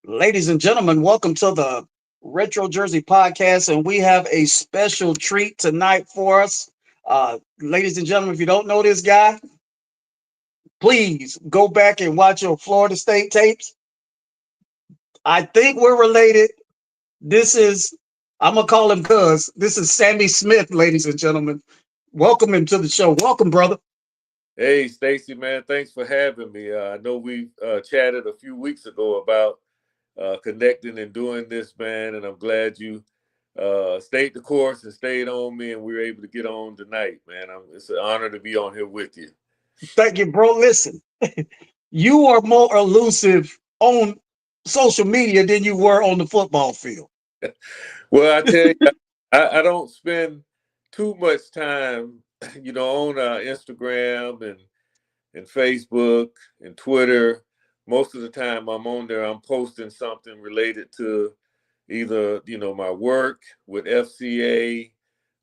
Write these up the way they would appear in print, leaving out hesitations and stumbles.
Ladies and gentlemen, welcome to the Retro Jersey Podcast, and we have a special treat tonight for us. Ladies and gentlemen, if you don't know this guy, please go back and watch your Florida State tapes. I think we're related. This is, I'm going to call him Cuz. This is Sammie Smith, ladies and gentlemen. Welcome him to the show. Welcome, brother. Hey, Stacy, man, thanks for having me. I know we chatted a few weeks ago about connecting and doing this, man, and I'm glad you stayed the course and stayed on me, and we were able to get on tonight, man. It's an honor to be on here with you. Thank you, bro. Listen, you are more elusive on social media than you were on the football field. Well, I tell you, I don't spend too much time, on Instagram and Facebook and Twitter. Most of the time I'm on there, I'm posting something related to either, my work with FCA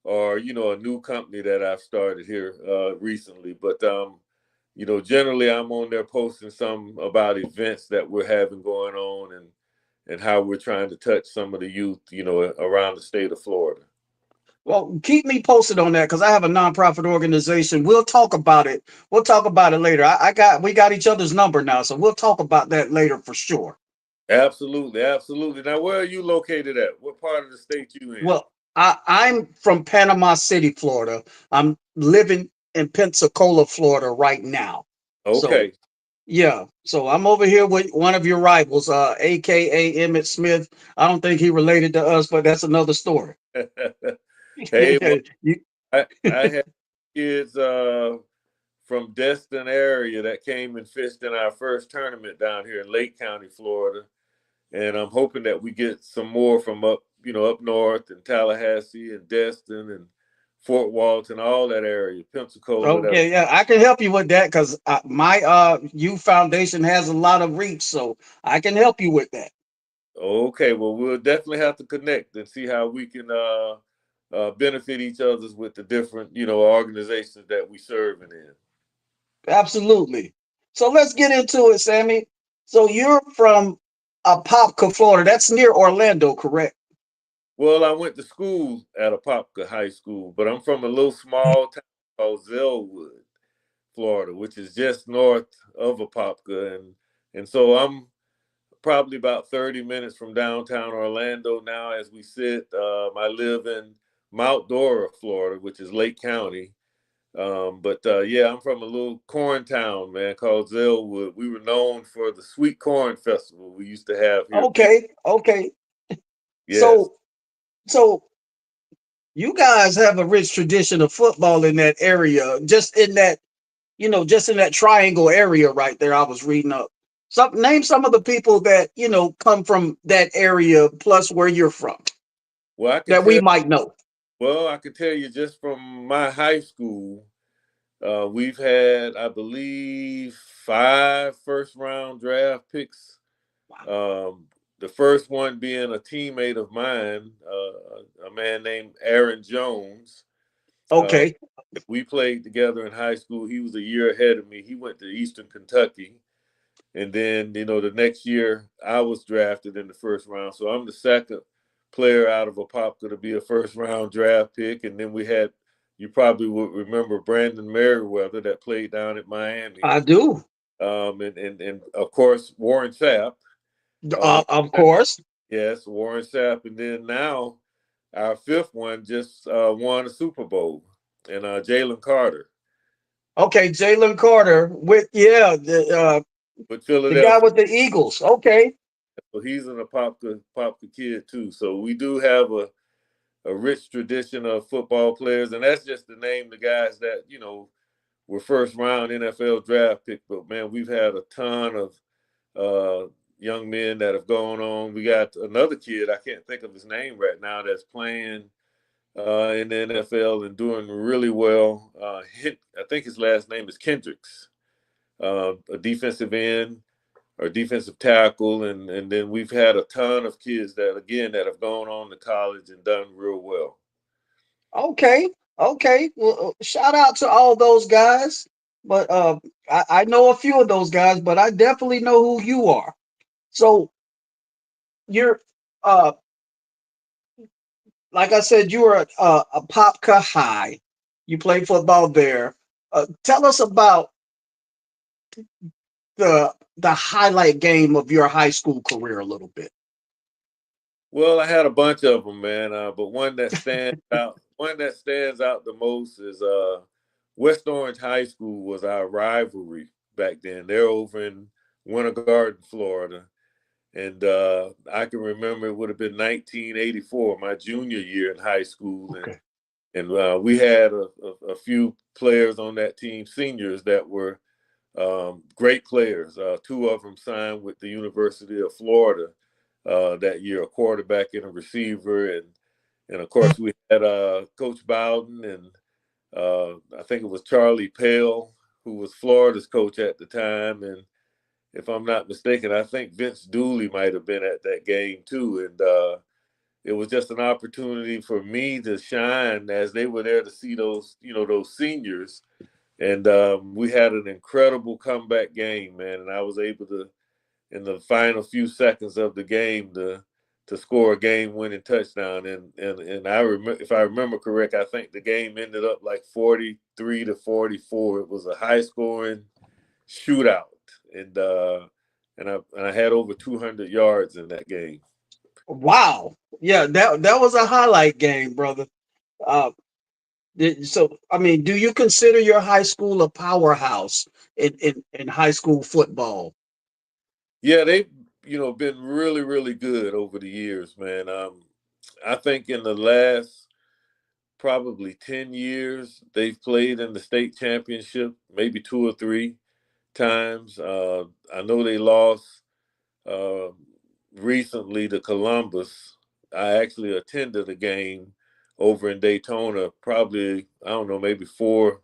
or, a new company that I've started here recently. But, generally I'm on there posting some about events that we're having going on and how we're trying to touch some of the youth, around the state of Florida. Well, keep me posted on that because I have a nonprofit organization. We'll talk about it. We'll talk about it later. We got each other's number now, so we'll talk about that later for sure. Absolutely, absolutely. Now, where are you located at? What part of the state you in? Well, I'm from Panama City, Florida. I'm living in Pensacola, Florida right now. So Okay. yeah, so I'm over here with one of your rivals, aka Emmett Smith. I don't think he related to us, but that's another story. Hey, well, You- I had kids from Destin area that came and fished in our first tournament down here in Lake County, Florida, and I'm hoping that we get some more from up north in Tallahassee and Destin and Fort Walton, all that area, Pensacola. That Okay, yeah, I can help you with that because my youth foundation has a lot of reach, so I can help you with that. Okay, well, we'll definitely have to connect and see how we can benefit each other's with the different, organizations that we serving in. Absolutely. So let's get into it, Sammy. So you're from Apopka, Florida. That's near Orlando, correct? Well, I went to school at Apopka High School, but I'm from a little small town called Zellwood, Florida, which is just north of Apopka, and so I'm probably about 30 minutes from downtown Orlando now as we sit. I live in Mount Dora, Florida, which is Lake County. But yeah, I'm from a little corn town, man, called Zellwood. We were known for the Sweet Corn Festival we used to have here. Okay, okay. Yes. So so you guys have a rich tradition of football in that area, just in that, just in that triangle area right there. I was reading up. Name some of the people that, come from that area plus where you're from Well, I could that we tell. might know. Well, I could tell you just from my high school, we've had, I believe, five first round draft picks. Um, the first one being a teammate of mine, a man named Aaron Jones. Uh, Okay. we played together in high school. He was a year ahead of me. He went to Eastern Kentucky. And then, the next year I was drafted in the first round. So I'm the second player out of Apopka to be a first round draft pick. And then we had, you probably would remember Brandon Merriweather that played down at Miami. I do. And of course, Warren Sapp. Uh, Of course. yes, Warren Sapp. And then now our fifth one just won a Super Bowl, and Jalen Carter Okay, Jalen Carter with with the guy Philadelphia. with the Eagles. Okay. So he's an Apopka kid too. So we do have a rich tradition of football players, and that's just to name the guys that were first round NFL draft pick. But man, we've had a ton of young men that have gone on. We got another kid, I can't think of his name right now, that's playing in the NFL and doing really well. I think his last name is Kendricks, a defensive end or defensive tackle, and then we've had a ton of kids that have gone on to college and done real well. Okay. Okay. Well, shout out to all those guys. But I know a few of those guys, but I definitely know who you are. So you're uh like I said, you were a Popka High. You played football there. Tell us about the highlight game of your high school career a little bit. Well, I had a bunch of them, man. But one that stands out the most is West Orange High School was our rivalry back then. They're over in Winter Garden, Florida, and I can remember it would have been 1984, my junior year in high school, and Okay. we had a few players on that team, seniors that were great players. Two of them signed with the University of Florida that year, a quarterback and a receiver, and of course we had Coach Bowden and I think it was Charlie Pale, who was Florida's coach at the time, and if I'm not mistaken, I think Vince Dooley might have been at that game too, and it was just an opportunity for me to shine as they were there to see those, those seniors. And we had an incredible comeback game, man. And I was able to, in the final few seconds of the game, to score a game-winning touchdown. And I remember, if I remember correct, I think the game ended up like 43-44. It was a high-scoring shootout, and I had over 200 yards in that game. Wow. Yeah, that was a highlight game, brother. Uh, so, I mean, do you consider your high school a powerhouse in high school football? Yeah, they've been really really good over the years, man. I think in the last probably 10 years they've played in the state championship maybe two or three times. I know they lost uh, recently to Columbus. I actually attended a game over in Daytona probably, I don't know, maybe 4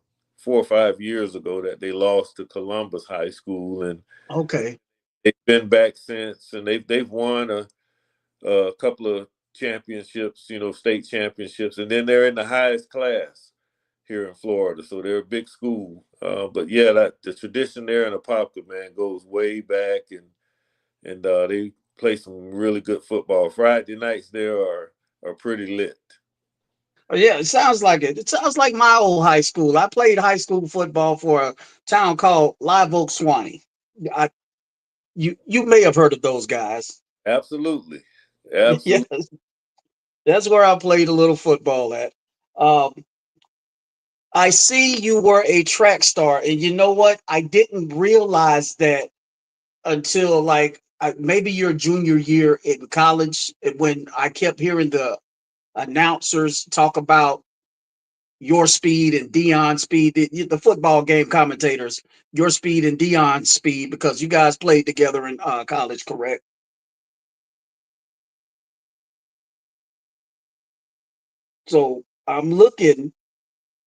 or 5 years ago, that they lost to Columbus High School, and Okay. they've been back since, and they've won a couple of championships, state championships, and then they're in the highest class here in Florida, so they're a big school. But yeah, the tradition there in Apopka, man, goes way back, and they play some really good football. Friday nights there are pretty lit. Oh, yeah, it sounds like it. It sounds like my old high school. I played high school football for a town called Live Oak, Swanee. I, you may have heard of those guys. Absolutely, Yes, absolutely. that's where I played a little football at. Um, I see you were a track star, and you know what? I didn't realize that until like maybe your junior year in college, when I kept hearing the announcers talk about your speed and Dion's speed, the football game commentators, your speed and Dion's speed, because you guys played together in college, correct? So I'm looking,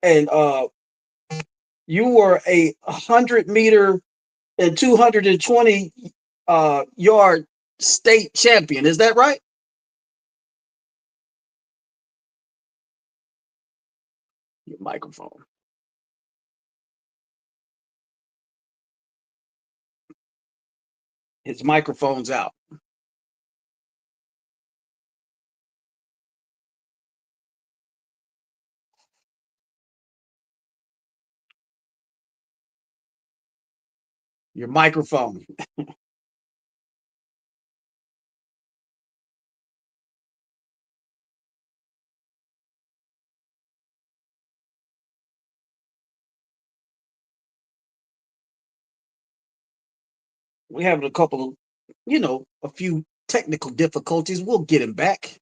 and you were a 100 meter and 220 yard state champion. Is that right? Your microphone. His microphone's out. Your microphone. We're having a couple of, a few technical difficulties. We'll get him back.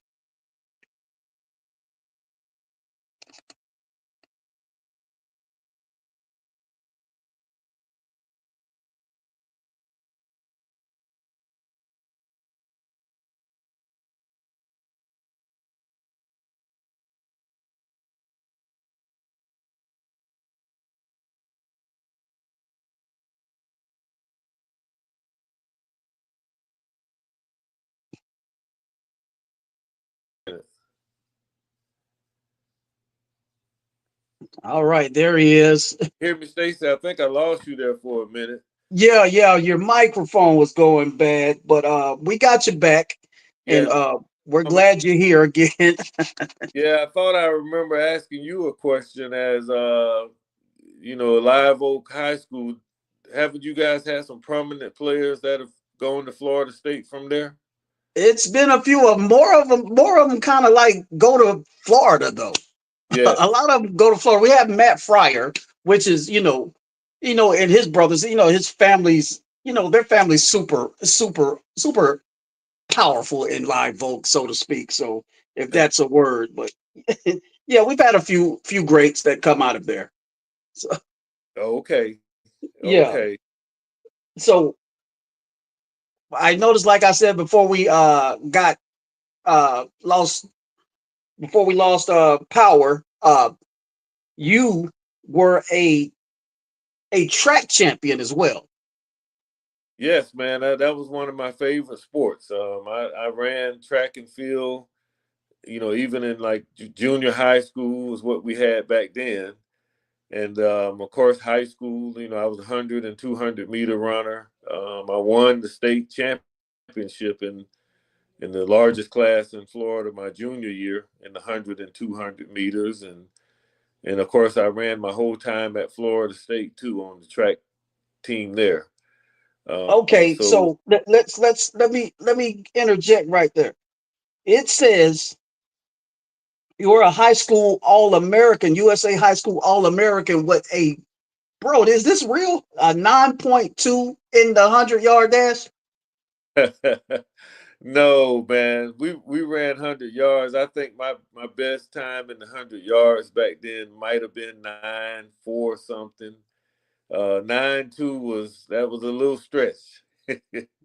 All right, there he is. Hear me, Stacey? I think I lost you there for a minute. Yeah, yeah, your microphone was going bad, but we got you back. and Yeah, we're um, glad you're here again. yeah. I thought I remember asking you a question as Live Oak High School. Haven't you guys had some prominent players that have gone to Florida State from there? It's been a few of them. More of them kind of like go to Florida though. A Yes. lot of them go to Florida. We have Matt Fryer, which is and his brothers. His family's. Their family's super powerful in live Volk, so to speak. So if that's a word, but yeah, we've had a few greats that come out of there. So Okay. yeah. Okay. So I noticed, like I said before, we got lost before we lost power. You were a track champion as well. Yes, man. That was one of my favorite sports. I ran track and field. Even in like junior high school was what we had back then. And of course, high school, I was 100 and 200 meter runner. I won the state championship in the largest class in Florida my junior year in the 100 and 200 meters. And of course, I ran my whole time at Florida State too on the track team there. Okay, So so let me interject right there. It says you're a high school All American, USA High School All American with a bro. Is this real? A 9.2 in the 100-yard dash? no, man, we ran 100 yards. I think my best time in the 100 yards back then might have been 9.4 something. 9.2 was a little stretch.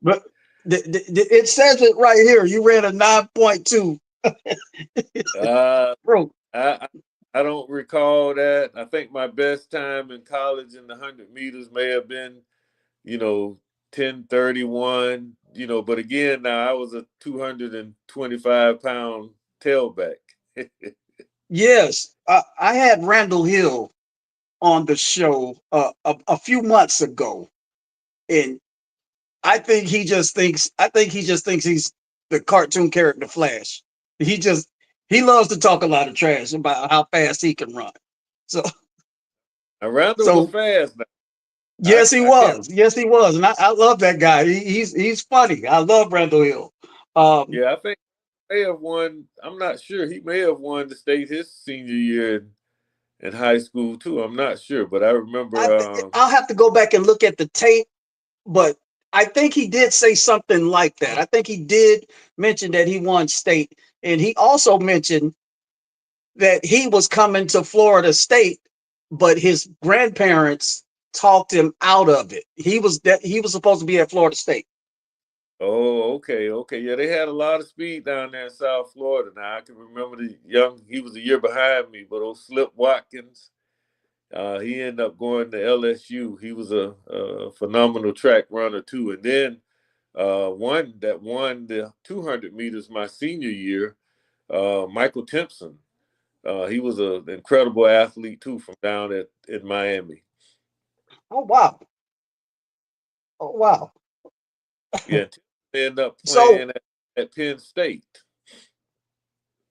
But it says it right here. You ran a 9.2, uh, bro. I I don't recall that. I think my best time in college in the 100 meters may have been, you know, 10:31. But again, now I was a 225-pound tailback. Yes, I had Randall Hill on the show a few months ago, and I think he just thinks he's the cartoon character Flash. He just he loves to talk a lot of trash about how fast he can run. So Randall was so fast. Now yes, he I can't. was. Yes, he was, and I love that guy. He's funny. I love Randall Hill. Um, Yeah, I think he may have won. I'm not sure. He may have won the state his senior year in high school too. I'm not sure, but I remember. I'll have to go back and look at the tape, but I think he did say something like that. I think he did mention that he won state, and he also mentioned that he was coming to Florida State, but his grandparents talked him out of it. He was supposed to be at Florida State. Oh, okay, okay. Yeah, they had a lot of speed down there in South Florida. Now I can remember the young. He was a year behind me, but old Slip Watkins. He ended up going to LSU. He was a phenomenal track runner too. And then one that won the 200 meters my senior year, Michael Timpson. He was an incredible athlete too from down at in Miami. Oh wow! Oh wow! Yeah, Timpson ended up So playing at Penn State.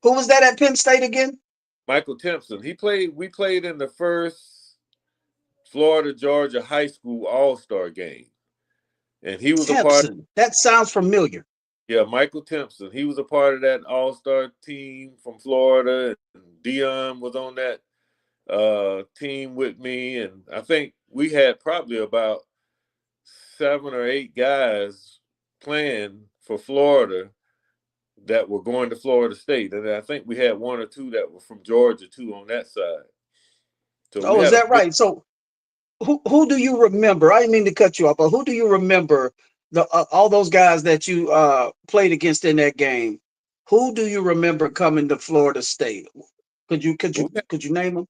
who was that at Penn State again? Michael Timpson. He played. We played in the first Florida Georgia High School All Star game, and he was a part. Timpson. That sounds familiar. Yeah, Michael Timpson. He was a part of that All Star team from Florida. And Dion was on that team with me, and I think we had probably about 7 or 8 guys playing for Florida that were going to Florida State, and I think we had 1 or 2 that were from Georgia too on that side. So we Oh, is had a that big. right? So who do you remember? I didn't mean to cut you off, but who do you remember the all those guys that you played against in that game? Who do you remember coming to Florida State? Could you could We you could you name them?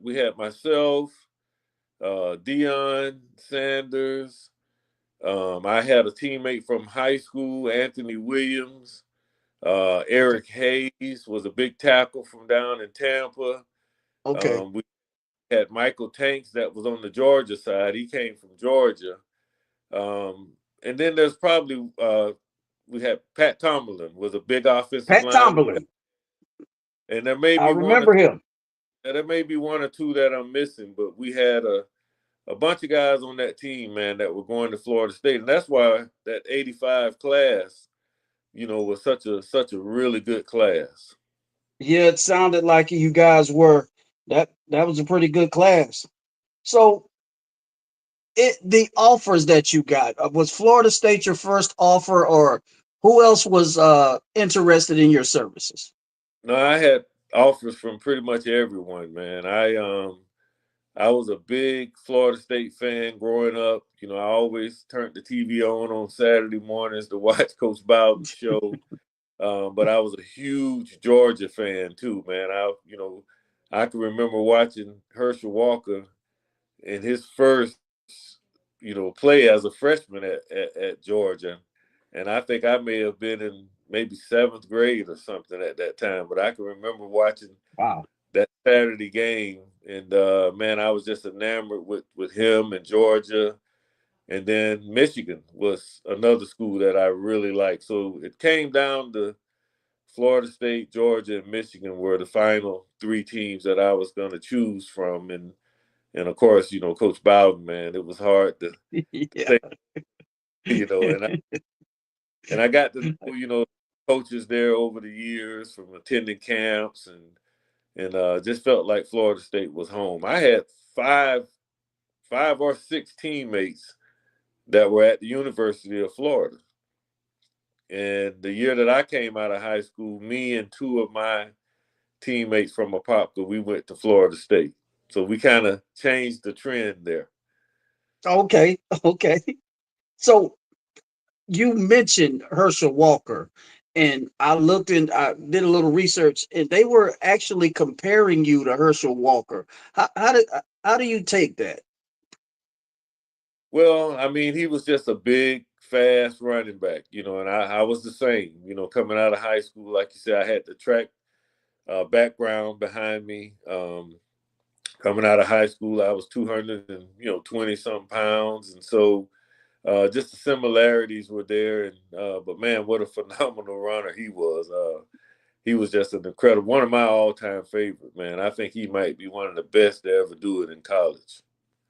we had myself, Dion Sanders. I had a teammate from high school, Anthony Williams. Okay. Eric Hayes was a big tackle from down in Tampa. Okay. We had Michael Tanks that was on the Georgia side. He came from Georgia. And then there's probably we had Pat Tomlin was a big offensive Pat line, Tomlin. and there may I be one or remember two, him. there may be one or two that I'm missing, but we had a bunch of guys on that team, man, that were going to Florida State, and that's why that '85 class, was such a really good class. Yeah, it sounded like you guys were that was a pretty good class. So the offers that you got, was Florida State your first offer, or who else was interested in your services? No, I had offers from pretty much everyone, man. I was a big Florida State fan growing up. I always turned the TV on Saturday mornings to watch Coach Bowden's show. But I was a huge Georgia fan too, man. I can remember watching Herschel Walker in his first, play as a freshman at Georgia. And I think I may have been in maybe seventh grade or something at that time. But I can remember watching Wow. that Saturday game, and man, I was just enamored with him and Georgia. And then Michigan was another school that I really liked. So it came down to Florida State, Georgia, and Michigan were the final three teams that I was going to choose from. And of course, Coach Bowden, man, it was hard to Yeah. say, and I got to know, coaches there over the years from attending camps and just felt like Florida State was home. I had five or six teammates that were at the University of Florida. And the year that I came out of high school, me and two of my teammates from Apopka, we went to Florida State. So we kind of changed the trend there. Okay. Okay. So you mentioned Herschel Walker, and I did a little research, and they were actually comparing you to Herschel Walker. How do you take that? Well, I mean, he was just a big, fast running back, and I was the same, coming out of high school. Like you said, I had the track background behind me. Coming out of high school, I was 200 and 20 some pounds, and so just the similarities were there. And but man, what a phenomenal runner he was! He was just an incredible, one of my all time favorite, man. I think he might be one of the best to ever do it in college.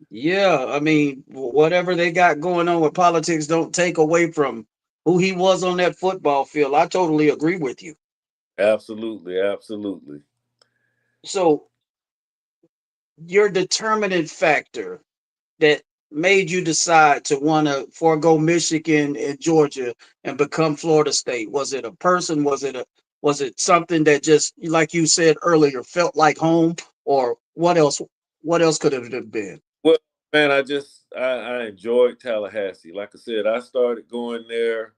Yeah, I mean, whatever they got going on with politics don't take away from who he was on that football field. I totally agree with you. Absolutely, absolutely. So, your determining factor that made you decide to want to forego Michigan and Georgia and become Florida State? Was it a person? Was it something that just, like you said earlier, felt like home, or what else? What else could it have been? Well, man, I enjoyed Tallahassee. Like I said, I started going there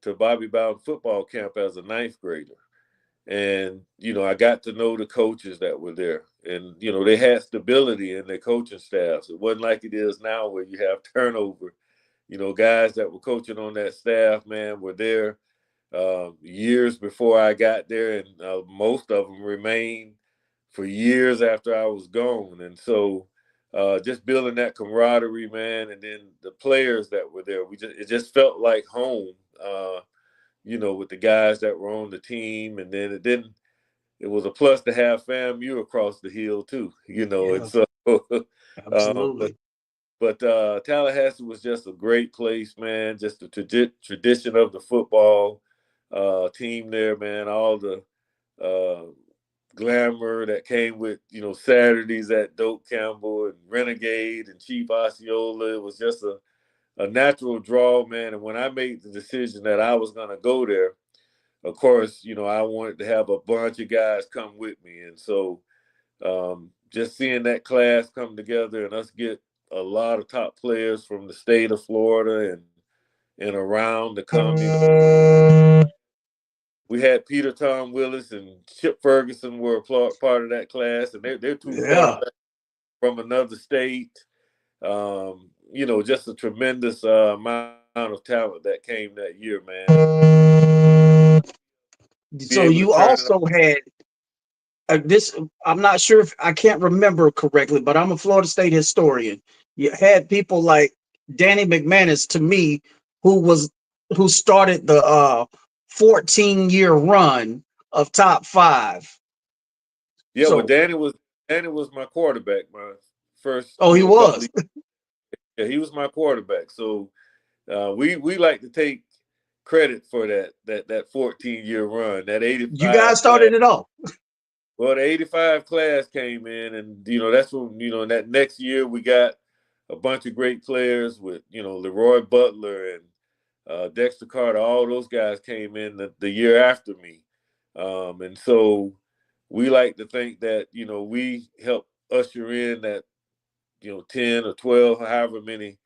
to Bobby Bowden football camp as a ninth grader. And, I got to know the coaches that were there. And, they had stability in their coaching staffs. It wasn't like it is now where you have turnover. Guys that were coaching on that staff, man, were there years before I got there. And most of them remained for years after I was gone. And so just building that camaraderie, man, and then the players that were there, it just felt like home. With the guys that were on the team, and then it was a plus to have FAMU across the hill too, and Yeah, so but absolutely. Tallahassee was just a great place, man. Just the tradition of the football team there, man. All the uh, glamour that came with Saturdays at Doak Campbell and Renegade and Chief Osceola. It was just a natural draw, man. And when I made the decision that I was going to go there, of course, I wanted to have a bunch of guys come with me. And so just seeing that class come together and us get a lot of top players from the state of Florida and around to come, we had Peter Tom Willis and Chip Ferguson were part of that class, and they're two Yeah, quarterbacks from another state. Just a tremendous amount of talent that came that year, man. Be so able to you turn it on. also had this. I'm not sure if I can't remember correctly, but I'm a Florida State historian. You had people like Danny McManus, to me, who was who started the 14-year run of top five. Yeah, well, So, Danny was my quarterback my first, oh, he couple was. of yeah, he was my quarterback. So we like to take credit for that 14-year run, that You guys 85 class. started it off. Well, the 85 class came in, and that's when that next year we got a bunch of great players with Leroy Butler and Dexter Carter. All those guys came in the year after me, and so we like to think that we helped usher in that 10 or 12, however many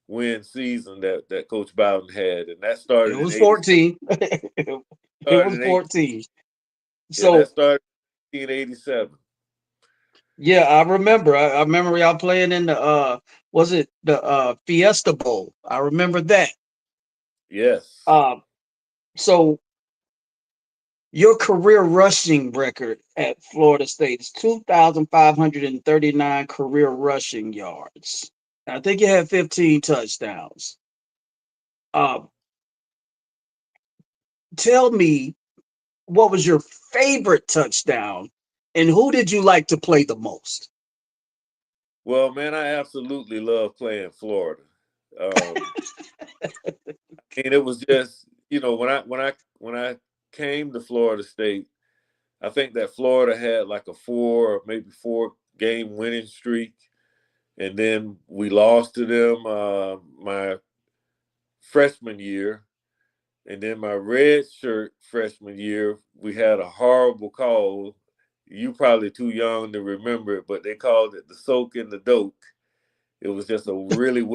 win season that Coach Bowden had, and that It started in was '87. 14. It Started was in eight. 14. Yeah, that So, started in 1987. yeah, I remember. I remember y'all playing in the was it the Fiesta Bowl? I remember that. Yes. Uh, so your career rushing record at Florida State is 2,539 career rushing yards. I think you had 15 touchdowns. Uh, tell me, what was your favorite touchdown, and who did you like to play the most? Well, man, I absolutely love playing Florida. And it was just, when I came to Florida State, I think that Florida had like a 4 or maybe 4 game winning streak, and then we lost to them my freshman year, and then my red shirt freshman year we had a horrible call. You probably too young to remember it, but they called it the soak in the doke. It was just a really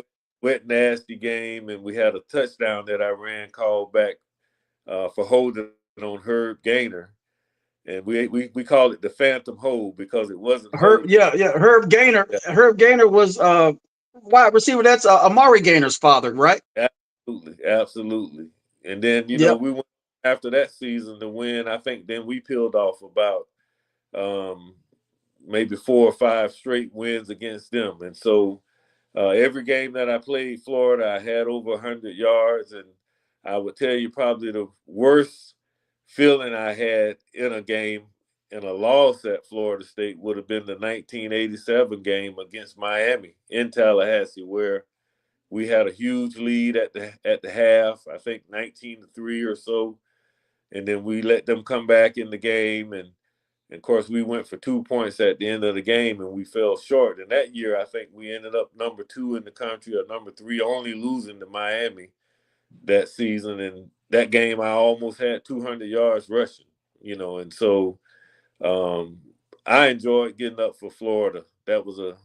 wet, nasty game, and we had a touchdown that I ran called back for holding on Herb Gainer, and we called it the Phantom Hold because it wasn't Herb, holding. yeah, yeah. Herb Gainer. Yeah, Herb Gainer was wide receiver. That's Amari Gainer's father, right? absolutely, absolutely. And then Yep. we went after that season to win. I think then we peeled off about um, maybe 4 or 5 straight wins against them, and so every game that I played Florida, I had over 100 yards. And I would tell you probably the worst feeling I had in a game in a loss at Florida State would have been the 1987 game against Miami in Tallahassee, where we had a huge lead at the half, I think 19-3 or so, and then we let them come back in the game, and of course, we went for 2 points at the end of the game, and we fell short. And that year, I think we ended up number 2 in the country or number 3, only losing to Miami that season. And that game, I almost had 200 yards rushing, And so um, I enjoyed getting up for Florida. That was a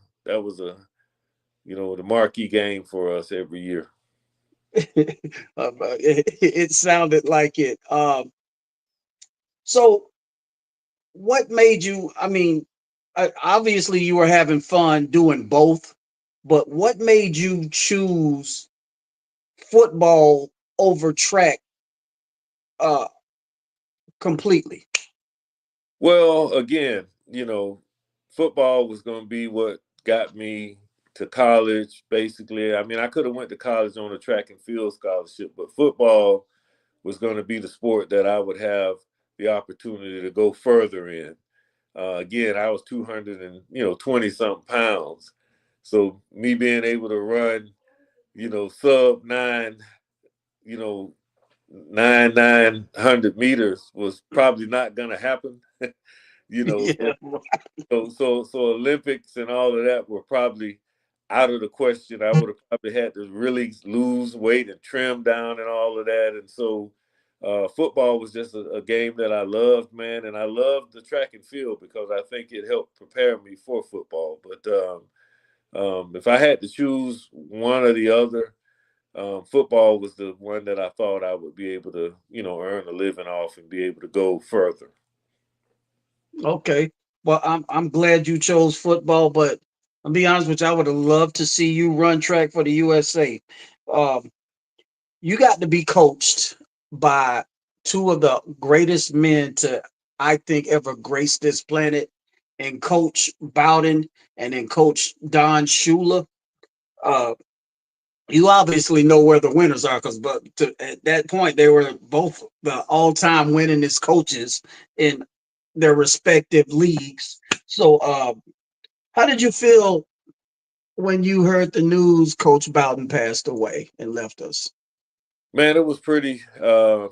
the marquee game for us every year. It sounded like it. So, what made you? I mean, obviously you were having fun doing both, but what made you choose football over track uh, completely? Well, again, football was going to be what got me to college. Basically, I mean, I could have went to college on a track and field scholarship, but football was going to be the sport that I would have the opportunity to go further in. Again, I was 200 and 20 something pounds, so me being able to run, sub nine, you know, 900 meters was probably not going to happen. you know, so Yeah. so Olympics and all of that were probably out of the question. I would have probably had to really lose weight and trim down and all of that. And so football was just a game that I loved, man, and I loved the track and field because I think it helped prepare me for football. But if I had to choose one or the other, football was the one that I thought I would be able to, earn a living off and be able to go further. Okay. Well, I'm glad you chose football, but I'll be honest with you, I would have loved to see you run track for the USA. Um, you got to be coached by two of the greatest men to, I think, ever grace this planet, and Coach Bowden and then Coach Don Shula. Uh, You obviously know where the winners are, because at that point they were both the all-time winningest coaches in their respective leagues. So, how did you feel when you heard the news Coach Bowden passed away and left us? Man, it was pretty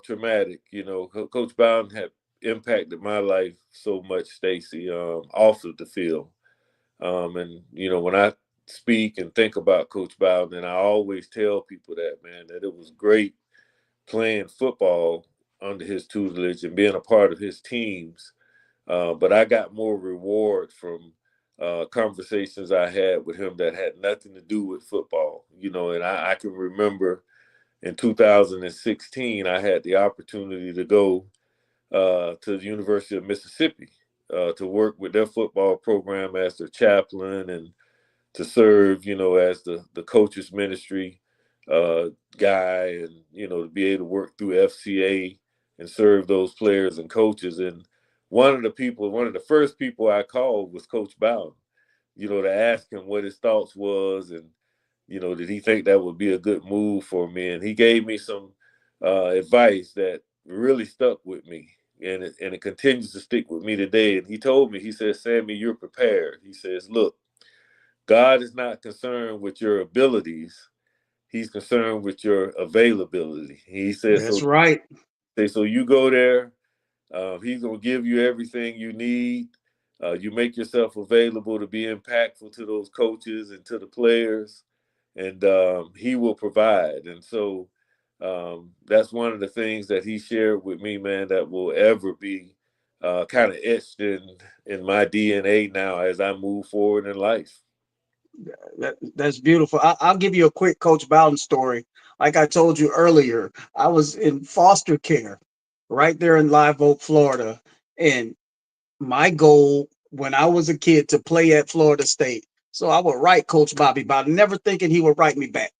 traumatic. Coach Bowden had impacted my life so much, Stacy, off of the field. And when I speak and think about Coach Bowden, and I always tell people that, man, that it was great playing football under his tutelage and being a part of his teams. But I got more reward from conversations I had with him that had nothing to do with football. And I can remember in 2016, I had the opportunity to go to the University of Mississippi to work with their football program as their chaplain and to serve, as the coaches ministry uh, guy, and to be able to work through FCA and serve those players and coaches. And one of the first people I called was Coach Bowden, to ask him what his thoughts was, and did he think that would be a good move for me? And he gave me some advice that really stuck with me, and it continues to stick with me today. And he told me, he says, "Sammie, you're prepared." He says, "Look, God is not concerned with your abilities; He's concerned with your availability." He says, That's right. so you go there. He's gonna give you everything you need. You make yourself available to be impactful to those coaches and to the players, and he will provide. And so that's one of the things that he shared with me, man, that will ever be kind of etched in my DNA now as I move forward in life. That's beautiful. I'll give you a quick Coach Bowden story. Like I told you earlier, I was in foster care right there in Live Oak, Florida. And my goal when I was a kid to play at Florida State. So I would write Coach Bobby Bowden, never thinking he would write me back,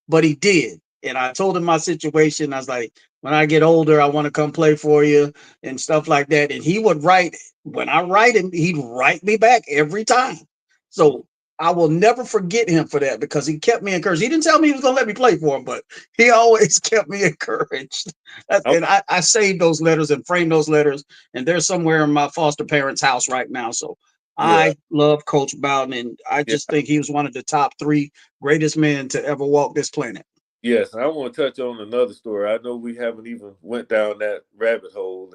but he did. And I told him my situation. I was like, when I get older, I want to come play for you and stuff like that. And he would write, when I write him, he'd write me back every time. Mm. So I will never forget him for that, because he kept me encouraged. He didn't tell me he was going to let me play for him, but he always kept me encouraged. I'm, And I saved those letters and framed those letters, and they're somewhere in my foster parents' house right now. So yeah, I love Coach Bowden, and I yeah, just think he was one of the top three greatest men to ever walk this planet. yes. I want to touch on another story. I know we haven't even went down that rabbit hole,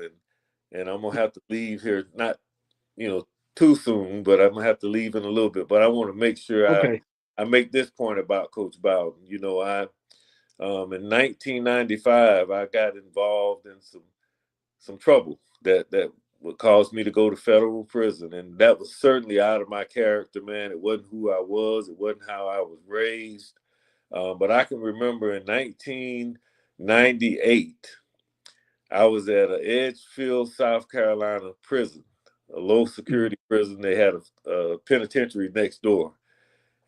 and I'm gonna have to leave here not you know too soon, but I'm gonna have to leave in a little bit. But I want to make sure Okay. I make this point about Coach Bowden. I in 1995 I got involved in some trouble that would cause me to go to federal prison, and that was certainly out of my character, man. It wasn't who I was. It wasn't how I was raised. But I can remember in 1998, I was at a Edgefield, South Carolina prison, a low security prison. They had a penitentiary next door.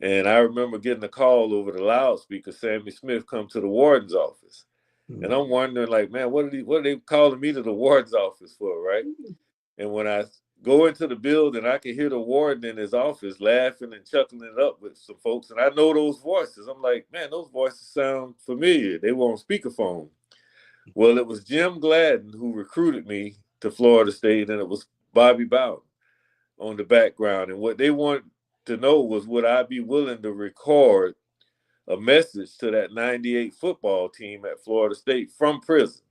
And I remember getting a call over the loudspeaker, Sammie Smith come to the warden's office. And I'm wondering, like, man, what are they calling me to the warden's office for, right? And when I go into the building, I can hear the warden in his office laughing and chuckling it up with some folks. And I know those voices. I'm like, man, those voices sound familiar. They were on speakerphone. Well, it was Jim Gladden who recruited me to Florida State, and it was Bobby Bowden on the background. And what they wanted to know was, would I be willing to record a message to that 98 football team at Florida State from prison?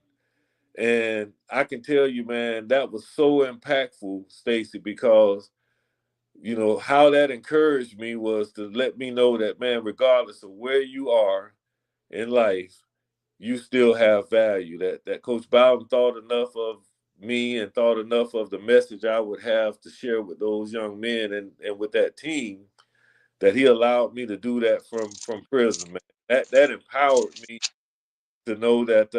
And I can tell you, man, that was so impactful, Stacy, because how that encouraged me was to let me know that, man, regardless of where you are in life, you still have value. That Coach Bowden thought enough of me and thought enough of the message I would have to share with those young men and with that team, that he allowed me to do that from prison, man. That empowered me to know that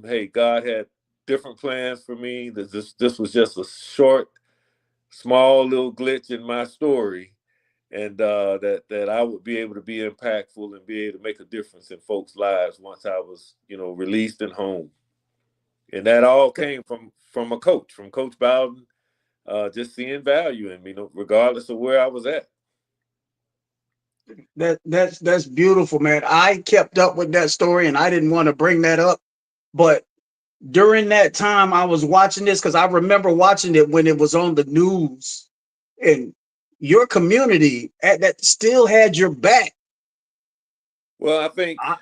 hey, God had different plans for me. That this was just a short, small little glitch in my story, and that I would be able to be impactful and be able to make a difference in folks' lives once I was released and home. And that all came from a coach, from Coach Bowden, just seeing value in me, regardless of where I was at. That's beautiful, man. I kept up with that story, and I didn't want to bring that up, but during that time, I was watching this because I remember watching it when it was on the news, and your community at that still had your back. Well, I,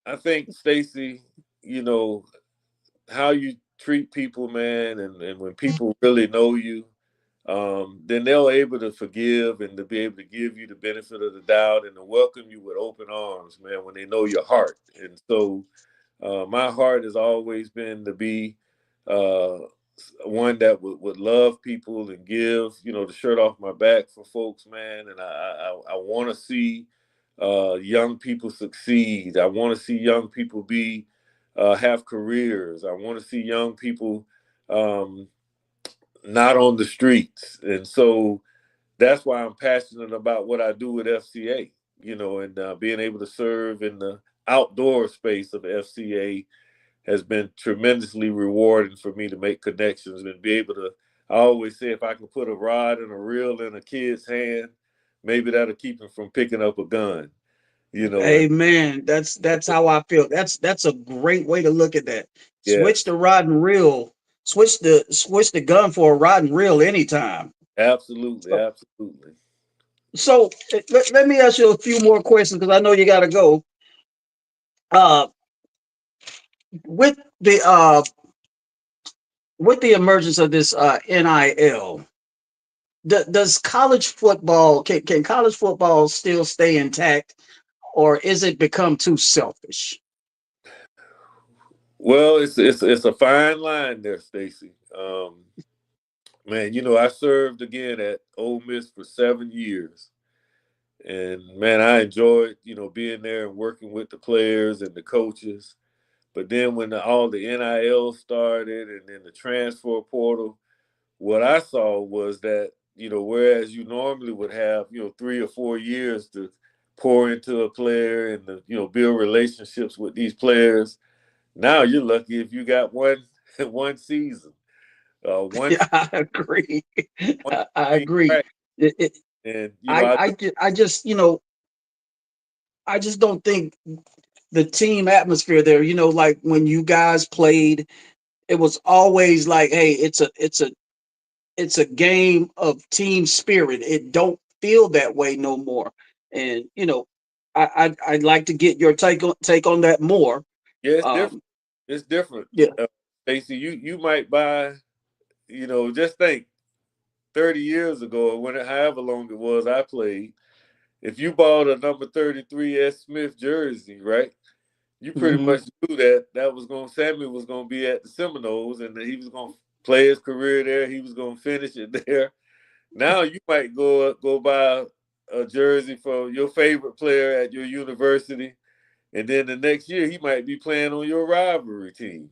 I think Stacy, you know, how you treat people, man, and when people really know you, then they're able to forgive and to be able to give you the benefit of the doubt and to welcome you with open arms, man, when they know your heart. And so my heart has always been to be uh, one that would love people and give, the shirt off my back for folks, man. And I want to see young people succeed. I want to see young people have careers. I want to see young people um, not on the streets. And so that's why I'm passionate about what I do with FCA, and being able to serve in the outdoor space of FCA has been tremendously rewarding for me to make connections and be able to. I always say if I can put a rod and a reel in a kid's hand, maybe that'll keep him from picking up a gun. And Amen. That's how I feel. That's a great way to look at that. Switch yes, the rod and reel. Switch the gun for a rod and reel anytime. absolutely, So, absolutely. let me ask you a few more questions because I know you got to go. Uh, with the uh, with the emergence of this NIL, does college football can college football still stay intact, or is it become too selfish? Well, it's a fine line there, Stacy. Man, I served again at Ole Miss for 7 years. And man, I enjoyed, being there and working with the players and the coaches. But then when all the NIL started and then the transfer portal, what I saw was that, whereas you normally would have, 3 or 4 years to pour into a player and to, build relationships with these players, now you're lucky if you got one one season, one Yeah, I agree. one I spring agree. practice. It, it, And I look, I just I just don't think the team atmosphere there. Like when you guys played, it was always like, hey, it's a game of team spirit. It don't feel that way no more. And I'd like to get your take on that more. yeah, it's different. Um, It's different. yeah, Stacey, you might buy, just think 30 years ago, or however long it was I played, if you bought a number 33 S. Smith jersey, right? You pretty hmm much knew that was Sammie was gonna be at the Seminoles and that he was gonna play his career there. He was gonna finish it there. Now you might go buy a jersey for your favorite player at your university, and then the next year he might be playing on your rivalry team.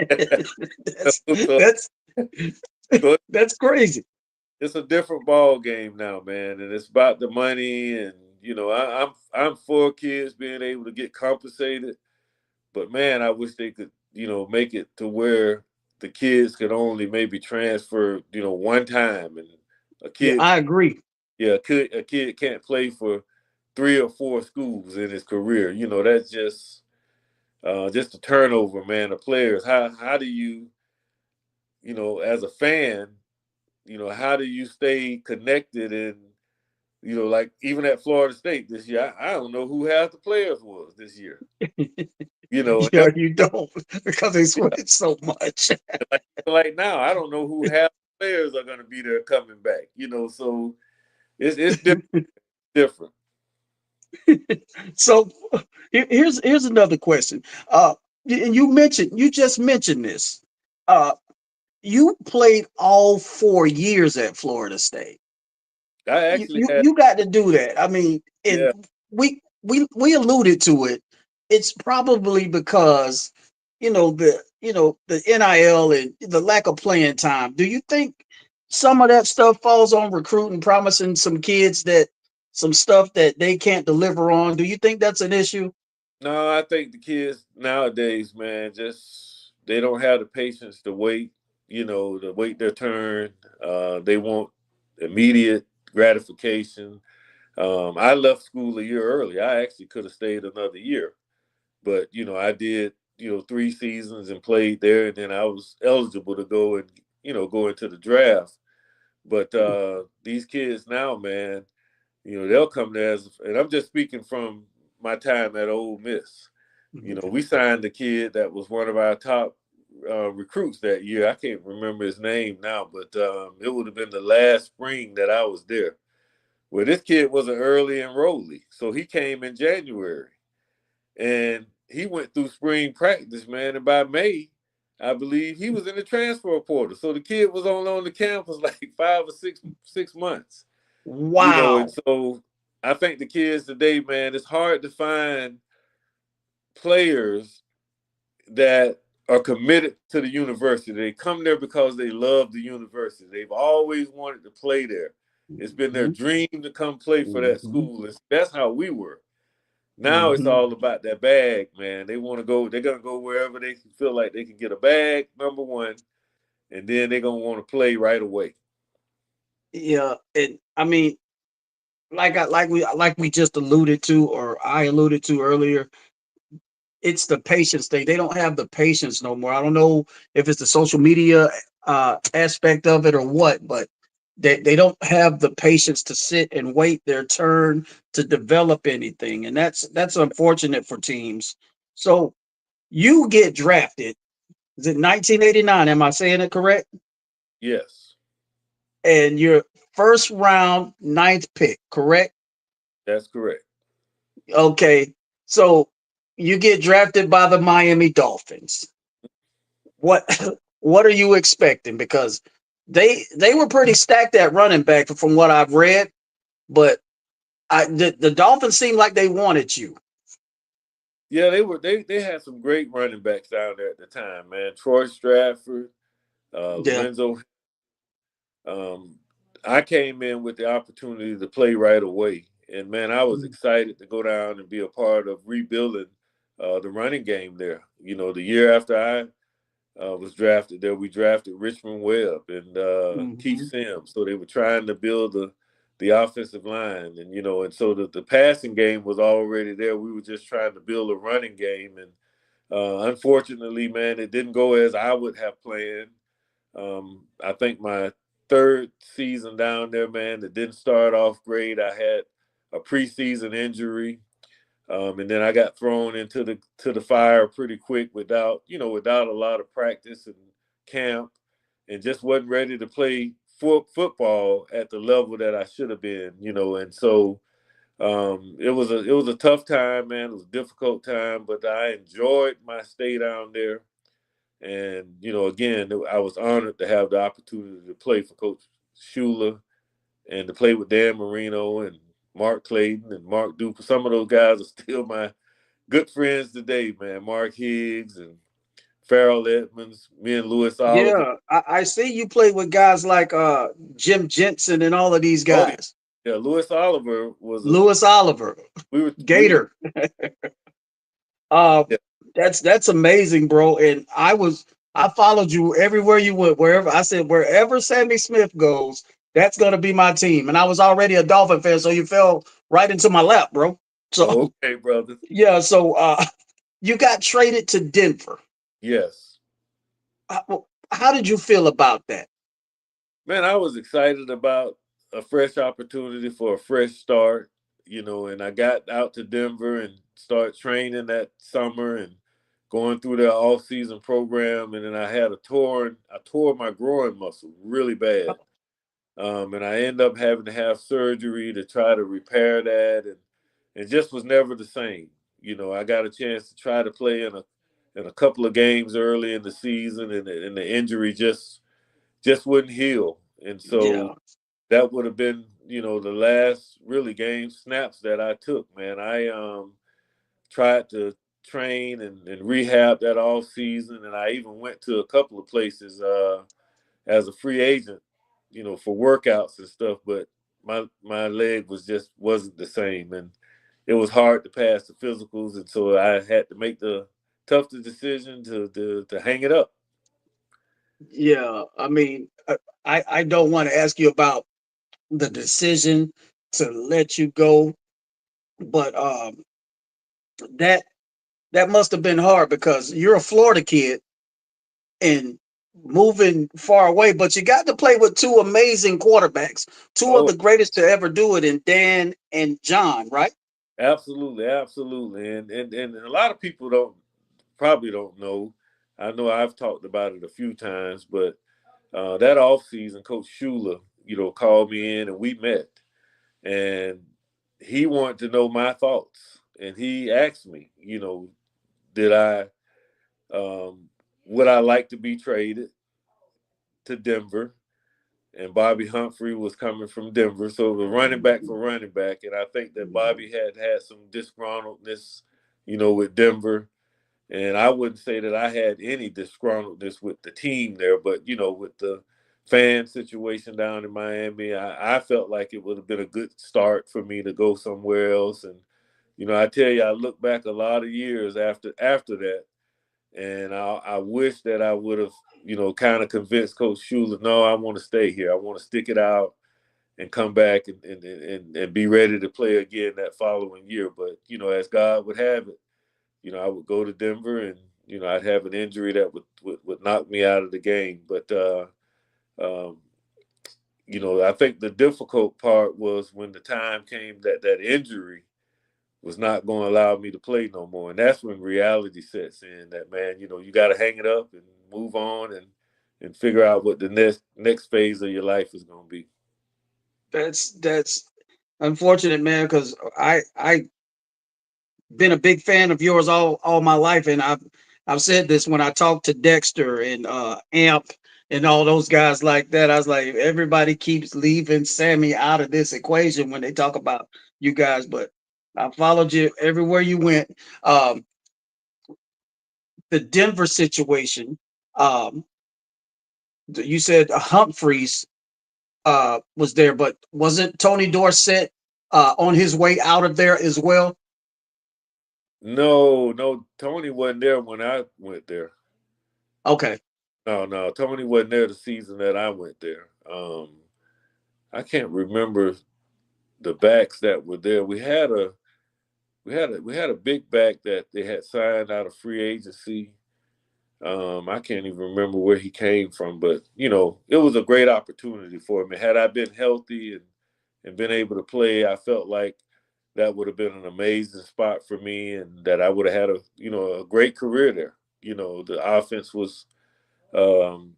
that's so, that's so that's crazy. it's a different ball game now, man, and it's about the money. And I'm for kids being able to get compensated, but man, I wish they could make it to where the kids could only maybe transfer one time, and a Yeah, kid I agree. yeah a kid can't play for 3 or 4 schools in his career. That's just a turnover, man, of players. How do you as a fan, how do you stay connected? And like even at Florida State this year, I don't know who half the players was this year. And Yeah, you don't because they switch so much. like now, I don't know who half the players are going to be there coming back. So it's different. So here's another question. You just mentioned this. Uh, you played all 4 years at Florida State. I you, actually you had you got to do that. I mean, and yeah. we alluded to it. It's probably because the NIL and the lack of playing time. Do you think some of that stuff falls on recruiting, promising some kids that some stuff that they can't deliver on? Do you think that's an issue? No, I think the kids nowadays, man, just they don't have the patience to wait. To wait their turn. They want immediate gratification. I left school a year early. I actually could have stayed another year, but I did 3 seasons and played there, and then I was eligible to go and go into the draft. But these kids now, man, they'll come there and I'm just speaking from my time at Ole Miss. We signed a kid that was one of our top recruits that year. I can't remember his name now, but it would have been the last spring that I was there. Well, this kid was an early enrollee, so he came in January, and he went through spring practice, man. And by May, I believe he was in the transfer portal. So the kid was on the campus like 5 or 6 months, and Wow. so I think the kids today, man, it's hard to find players that are committed to the university. They come there because they love the university. They've always wanted to play there. It's been their Mhm, dream to come play for that mhm, school. That's how we were. Now it's mhm. all about that bag, man. They want to go. They're gonna go wherever they feel like they can get a bag. Number one, and then they're gonna want to play right away. Yeah, and I mean, like we just alluded to, or I alluded to earlier, it's the patience thing. They don't have the patience no more. I don't know if it's the social media aspect of it or what, but they don't have the patience to sit and wait their turn to develop anything, and that's unfortunate for teams. So you get drafted. Is it 1989? Am I saying it correct? Yes, And your first round ninth pick, correct? that's correct. Okay. So you get drafted by the Miami Dolphins. What what are you expecting? Because they were pretty stacked at running back from what I've read, but the Dolphins seemed like they wanted you. Yeah, they were. They had some great running backs down there at the time, man. Troy Stratford, Yeah. Lorenzo. Um, I came in with the opportunity to play right away, and man, I was excited to go down and be a part of rebuilding the running game there. The year after I was drafted there, we drafted Richmond Webb and Keith Mm-hmm. Sims. So they were trying to build the offensive line, and and so the passing game was already there. We were just trying to build a running game, and unfortunately, man, it didn't go as I would have planned. I think my third season down there, man, it didn't start off great. I had a preseason injury, and then I got thrown into the fire pretty quick without a lot of practice and camp, and just wasn't ready to play football at the level that I should have been. And so it was a tough time, man. It was a difficult time, but I enjoyed my stay down there. And again, I was honored to have the opportunity to play for Coach Shula and to play with Dan Marino and Mark Clayton and Mark Duper. Some of those guys are still my good friends today, man. Mark Higgs and Farrell Edmonds, me and Lewis Oliver. Yeah, I see you play with guys like Jim Jensen and all of these Oh yeah, guys. yeah. Lewis Oliver was a Lewis Oliver, we were Gator. Uh, yeah. that's amazing, bro. And I followed you everywhere you went, wherever I said wherever Sammie Smith goes, that's gonna be my team. And I was already a Dolphin fan, so you fell right into my lap, bro. So Oh, okay, brother. yeah, so you got traded to Denver. Yes, How did you feel about that? man. I was excited about a fresh opportunity for a fresh start. And I got out to Denver and started training that summer and going through their off-season program, and then I tore my groin muscle really bad. And I ended up having to have surgery to try to repair that, and just was never the same. I got a chance to try to play in a couple of games early in the season, and the injury just wouldn't heal, and so Yeah, that would have been the last really game snaps that I took. Man, I tried to train and rehab that off season, and I even went to a couple of places as a free agent, for workouts and stuff. But my leg wasn't the same, and it was hard to pass the physicals, and so I had to make the tough decision to hang it up. yeah. I mean, I don't want to ask you about the decision to let you go, but that that must have been hard because you're a Florida kid and moving far away, but you got to play with two amazing quarterbacks, two of Oh, the greatest to ever do it, in Dan and John, right? absolutely, absolutely. And a lot of people don't know. I know I've talked about it a few times, but that off season, Coach Shula, called me in and we met, and he wanted to know my thoughts, and he asked me, did I would I like to be traded to Denver? And Bobby Humphrey was coming from Denver, so it was running back for running back, and I think that Bobby had some disgruntledness, with Denver. And I wouldn't say that I had any disgruntledness with the team there, but with the fan situation down in Miami, I felt like it would have been a good start for me to go somewhere else. And I tell you, I look back a lot of years after that, and I wish that I would have, kind of convinced Coach Shula, no, I want to stay here. I want to stick it out and come back and be ready to play again that following year. But as God would have it, I would go to Denver, and I'd have an injury that would knock me out of the game. But um, I think the difficult part was when the time came that that injury was not going to allow me to play no more, and that's when reality sets in. That, man, you got to hang it up and move on and figure out what the next phase of your life is going to be. That's unfortunate, man, because I been a big fan of yours all my life, and I've said this when I talked to Dexter and Amp and all those guys like that. I was like, everybody keeps leaving Sammy out of this equation when they talk about you guys, but I followed you everywhere you went. Um, the Denver situation, um, you said Humphreys was there, but wasn't Tony Dorsett on his way out of there as well? No, no, Tony wasn't there when I went there. Okay, No, no, Tony wasn't there the season that I went there. I can't remember the backs that were there. We had a big back that they had signed out of free agency. I can't even remember where he came from, but it was a great opportunity for me. Had I been healthy and been able to play, I felt like that would have been an amazing spot for me, and that I would have had a great career there. The offense was um,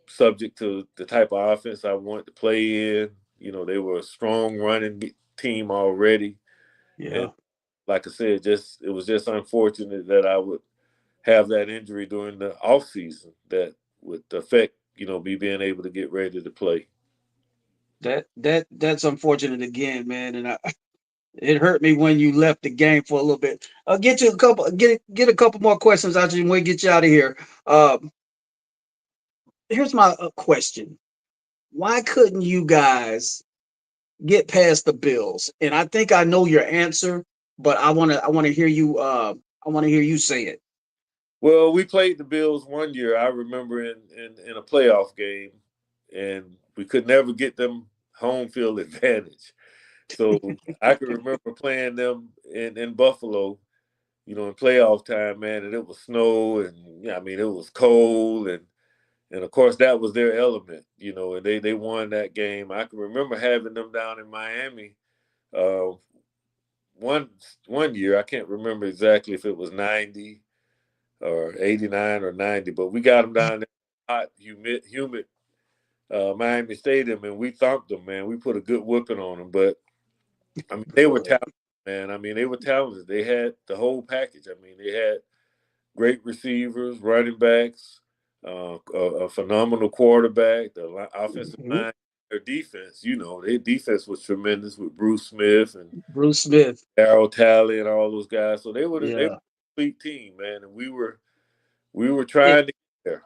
subject to the type of offense I wanted to play in. They were a strong running team already, and yeah. like I said, just it was just unfortunate that I would have that injury during the off season that would affect me being able to get ready to play. That's unfortunate again, man. And it hurt me when you left the game for a little bit. I'll get you a couple get a couple more questions out you and we get you out of here. Here's my question: why couldn't you guys get past the Bills? And I think I know your answer, but I want to hear you. I want to hear you say it. Well, we played the Bills one year. I remember in a playoff game, and we could never get them home field advantage. So I can remember playing them in Buffalo, in playoff time, man, and it was snow, and yeah, I mean, it was cold, and of course that was their element, and they won that game. I can remember having them down in Miami uh, one one year. I can't remember exactly if it was 90 or 89 or 90, but we got them down there, hot, humid Miami Stadium, and we thumped them, man. We put a good whipping on them, but I mean, they were Boy, talented, man. I mean, they were talented. They had the whole package. I mean, they had great receivers, running backs, a phenomenal quarterback, the offensive mhm. line, their defense. Their defense was tremendous with Bruce Smith and Bruce Smith. Darryl Talley and all those guys. So they were Yeah. a complete team, man. And we were It, trying to get there.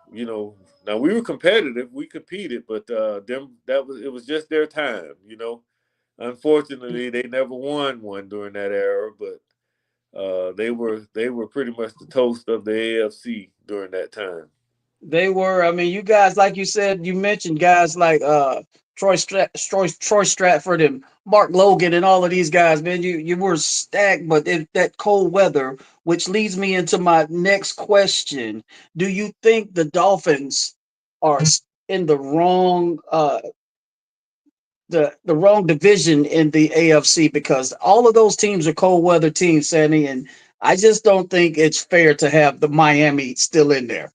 Now we were competitive, we competed, but them it was just their time. Unfortunately, they never won one during that era, but they were pretty much the toast of the AFC during that time. They were. I mean, you guys, like you said, you mentioned guys like Troy Stratford and Mark Logan and all of these guys. Man, you were stacked, but that cold weather, which leads me into my next question: do you think the Dolphins are in the wrong division in the AFC, because all of those teams are cold weather teams, Sandy, and I just don't think it's fair to have the Miami still in there.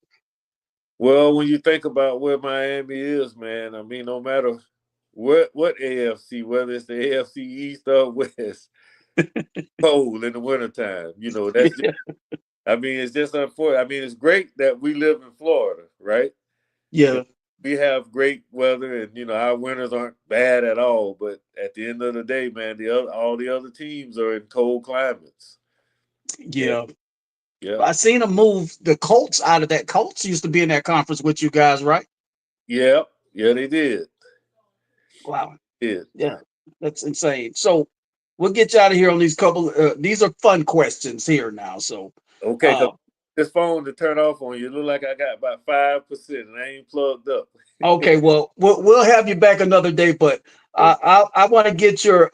Well, when you think about where Miami is, man, I mean, no matter what AFC, whether it's the AFC East or West, cold in the wintertime. That's just, I mean, it's just unfortunate. I mean, it's great that we live in Florida, right? Yeah, We have great weather, and our winters aren't bad at all. But at the end of the day, man, all the other teams are in cold climates. Yeah, yeah. yeah, I seen them move the Colts out of that. Colts used to be in that conference with you guys, right? yeah, yeah. They did. Wow. Did. Yeah, that's insane. So we'll get you out of here on these couple. These are fun questions here now. So, Okay, because uh, this phone to turn off on you look like I got about 5%, and I ain't plugged up. okay. Well, we'll have you back another day, but Okay. I want to get your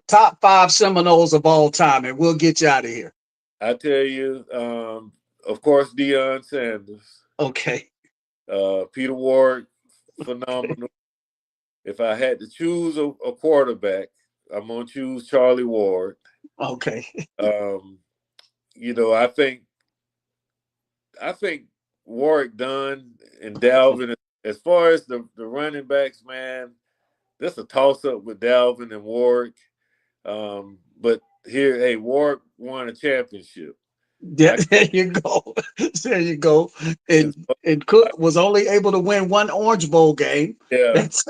top five Seminoles of all time, and we'll get you out of here. I tell you, of course, Deion Sanders, Okay. Peter Ward, phenomenal. If I had to choose a quarterback, I'm gonna choose Charlie Ward. Okay. Um, I think Warwick Dunn and Dalvin. As far as the running backs, man, that's a toss up with Dalvin and Warwick. But here, hey, Warwick won a championship. There, I there you go. There you go. and And so, and Cook was only able to win one Orange Bowl game. yeah, That's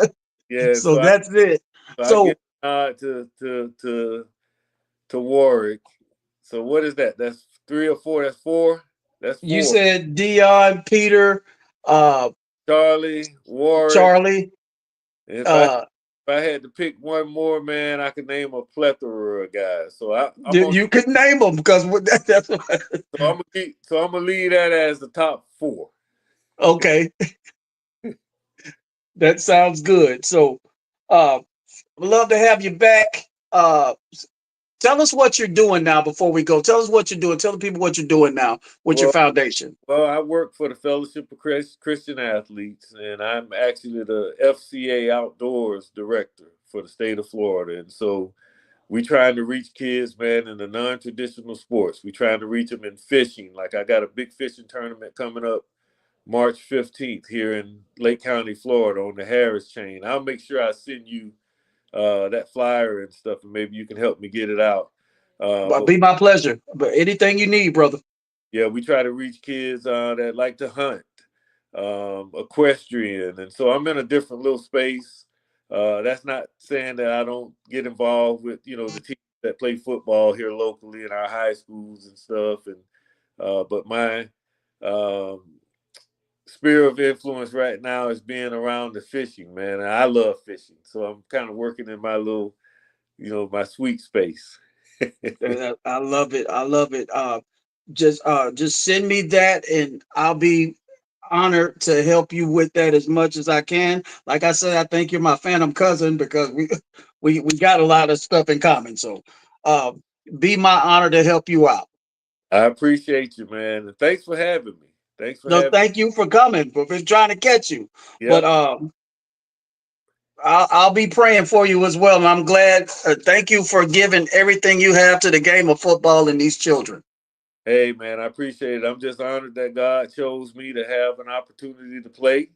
yeah. so that's it. I give So a nod to Warwick. So what is that? That's three or four. That's four. That's you four. said Dion, Peter, uh, Charlie, Warwick. Charlie. If I if Uh, I had to pick one more, man, I could name a plethora of guys. So I'm gonna you could name them because that's so I'm gonna leave that as the top four. okay. That sounds good. So, we'd love to have you back. Tell us what you're doing now before we go. Tell us what you're doing. Tell the people what you're doing now with your Well, foundation. well, I work for the Fellowship of Christian Athletes, and I'm actually the FCA Outdoors Director for the state of Florida. And so we trying to reach kids, man, in the non-traditional sports. We trying to reach them in fishing. Like I got a big fishing tournament coming up March 15th here in Lake County, Florida on the Harris chain. I'll make sure I send you that flyer and stuff, and maybe you can help me get it out. But But be my pleasure. But anything you need, brother. yeah, we try to reach kids that like to hunt, equestrian, and so I'm in a different little space. That's not saying that I don't get involved with the teams that play football here locally in our high schools and stuff, and but my um, sphere of influence right now is being around the fishing, man. And I love fishing, so I'm kind of working in my little, my sweet space. I love it. I love it. Just send me that, and I'll be honored to help you with that as much as I can. Like I said, I think you're my phantom cousin because we got a lot of stuff in common. So, uh, be my honor to help you out. I appreciate you, man, and thanks for having me. Thanks for No, having. thank you for coming. We've been trying to catch you, but Yep. I'll be praying for you as well. And I'm glad. Thank you for giving everything you have to the game of football and these children. Hey, man, I appreciate it. I'm just honored that God chose me to have an opportunity to play,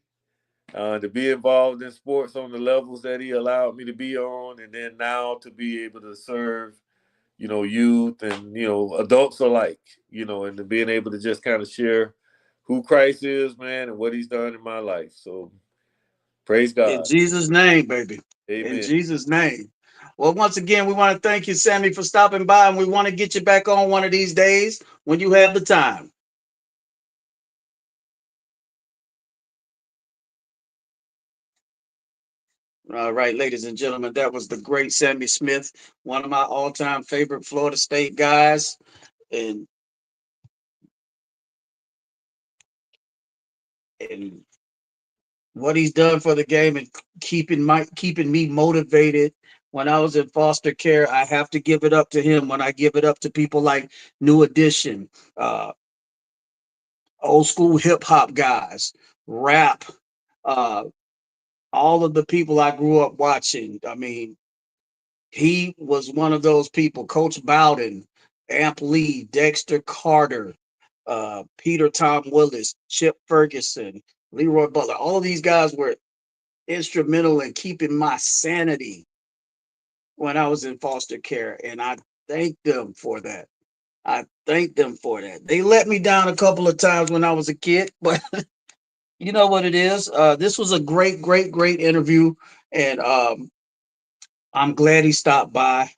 to be involved in sports on the levels that He allowed me to be on, and then now to be able to serve, youth and adults alike, and to being able to just kind of share who Christ is, man, and what He's done in my life. So praise In God. Jesus' name, baby. In Amen. Jesus' name. Well, once again, we want to thank you, Sammie, for stopping by, and we want to get you back on one of these days when you have the time. All right, ladies and gentlemen, that was the great Sammie Smith, one of my all-time favorite Florida State guys. And and what he's done for the game and keeping me motivated. When I was in foster care, I have to give it up to him. When I give it up to people like New Edition, uh, old school hip hop guys, rap, uh, all of the people I grew up watching. I mean, he was one of those people. Coach Bowden, Amp Lee, Dexter Carter, Peter Tom Willis, Chip Ferguson, Leroy Butler. All of these guys were instrumental in keeping my sanity when I was in foster care, and I thank them for that. I thank them for that. They let me down a couple of times when I was a kid, but you know what it is. This was a great, great, great interview, and I'm glad he stopped by,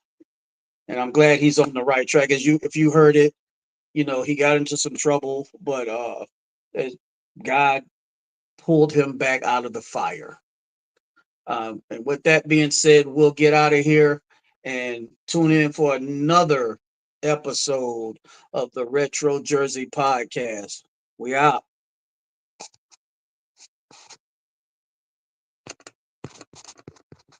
and I'm glad he's on the right track. If you heard it, you know he got into some trouble, but God pulled him back out of the fire. And with that being said, we'll get out of here and tune in for another episode of the Retro Jersey Podcast. We out.